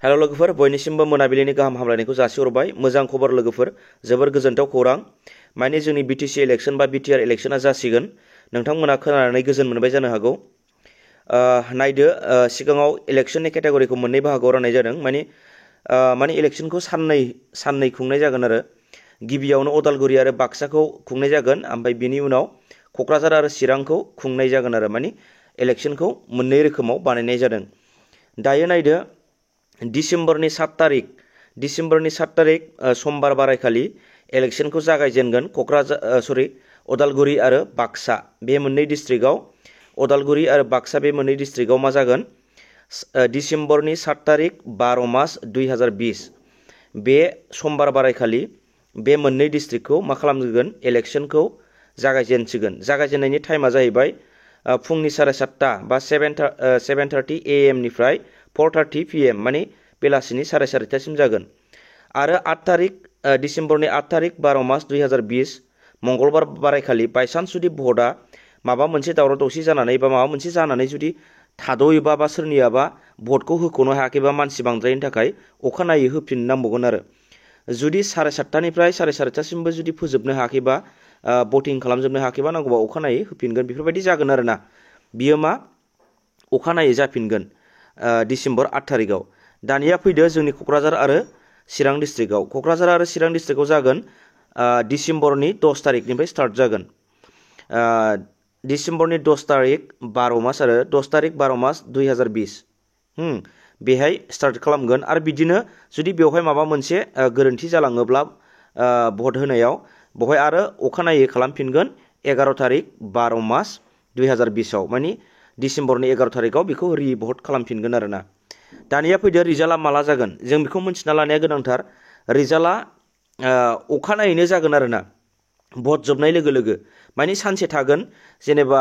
Hello लोगोफोर, बयनिसिमबो मोनाबिलिनि गाहाम हामलायनायखौ जासिहरबाय। मोजां खबर लोगोफोर, जोबोर गोजोनथाव खौरां। माने जोंनि बिटिसि इलेक्शन बा बिटिआर इलेक्शना जासिगोन। नोंथांमोना खोनानानै गोजोन मोनबाय जानो हागौ। नायदो, सिगाङाव इलेक्शननि केटेगरिखौ मोननै बाहागोआव राननाय जादों। माने इलेक्शनखौ साननै खुंनाय जागोन आरो। गिबियावनो उदालगुरि आरो बाक्साखौ खुंनाय जागोन, ओमफ्राय बिनि उनाव क'क्राझार आरो चिरांखौ खुंनाय जागोन आरो। माने इलेक्शनखौ मोननै रोखोमाव बानायनाय जादों। दायो नायदो, डिसेम्बरनि 7 तारिख समबार बारायखालि इलेक्शनखौ जागायजेनगोन। उदालगुरि आरो बाक्सा बे मोननै डिस्ट्रिक्टआव मा जागोन? डिसेम्बरनि 7 तारिख 12 मास 2020 बे समबार बारायखालि बे मोननै डिस्ट्रिक्टखौ मा खालामगोन? इलेक्शनखौ जागायजेनसिगोन। जागायजेननायनि टाइमा जाहैबाय फुंनि 7:30 बा 7:30 AM निफ्राय 4:30 PM, माने बेलासिनि 4:30 जागोन। आरो डिसेम्बरनि 8 तारिख 12 मास 2020 मंगलबार बारायखालि बायसान्स जुदि भटआ माबा मोनसे दावराव दावसि जानानै बा माबा मोनसे जानानै जुदि थाद'योबा बा सोरनियाबा भटखौ होख'नो हायाखैबा मानसि बांद्रायनि थाखाय अखानायै होफिननो नांबावगोन आरो। जुदि 7:30 निफ्राय 4:30 जुदि फोजोबनो हायाखैबा, भटिं खालामजोबनो हायाखैबा, नांगौबा अखानायै होफिनगोन। बेफोरबायदि जागोन आरो ना। बियो मा अखानायै जाफिनगोन डिसेम्बर 8 तारिखआव। दानिया फैदो जोंनि क'क्राझार आरो चिरां डिस्ट्रिक्टआव। क'क्राझार आरो चिरां डिस्ट्रिक्टआव जागोन डिसेम्बरनि 10 तारिखनिफ्राय स्टार्ट जागोन। डिसेम्बरनि 10 तारिख 12 मास आरो 10 तारिख 12 मास 2020 बेहाय स्टार्ट खालामगोन। आरो बिदिनो जुदि बेवहाय माबा मोनसे गोरोन्थि जालाङोब्ला भट होनायाव, बेवहाय आरो अखानायै खालामफिनगोन 11 तारिख 12 मास 2020आव, माने डिसेम्बरनि 11 तारिखआव बेखौ रिभट खालामफिनगोन आरो ना। दानिया फैदो, रिजाल्टआ माला जागोन? जों बेखौ मिन्थिना लानाया गोनांथार। रिजाल्टआ अखानायैनो जागोन आरो ना, भट जोबनाय लोगो लोगो। माने सानसे थागोन। जेनेबा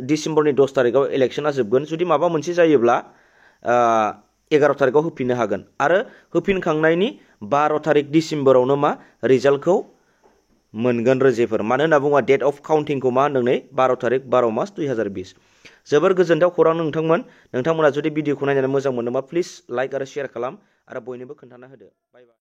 डिसेम्बरनि 10 तारिखआव इलेक्शना जोबगोन। जुदि माबा मोनसे जायोब्ला 11 तारिखआव होफिननो हागोन। आरो होफिनखांनायनि 12 तारिख डिसेम्बरावनो मा रिजाल्टखौ मोनगोन रोजेफोर। मानो होनना बुङोबा डेट अफ काउन्टिंखौ मा होनदों? 12 तारिख 12 मास 2020। जोबोर गोजोनथाव खौरां नोंथांमोना जुदि भिडिअखौ नायनानै मोजां मोनोबा प्लिज लाइक आरो शेयार खालाम आरो बयनोबो खोन्थाना होदो। बाय बाय।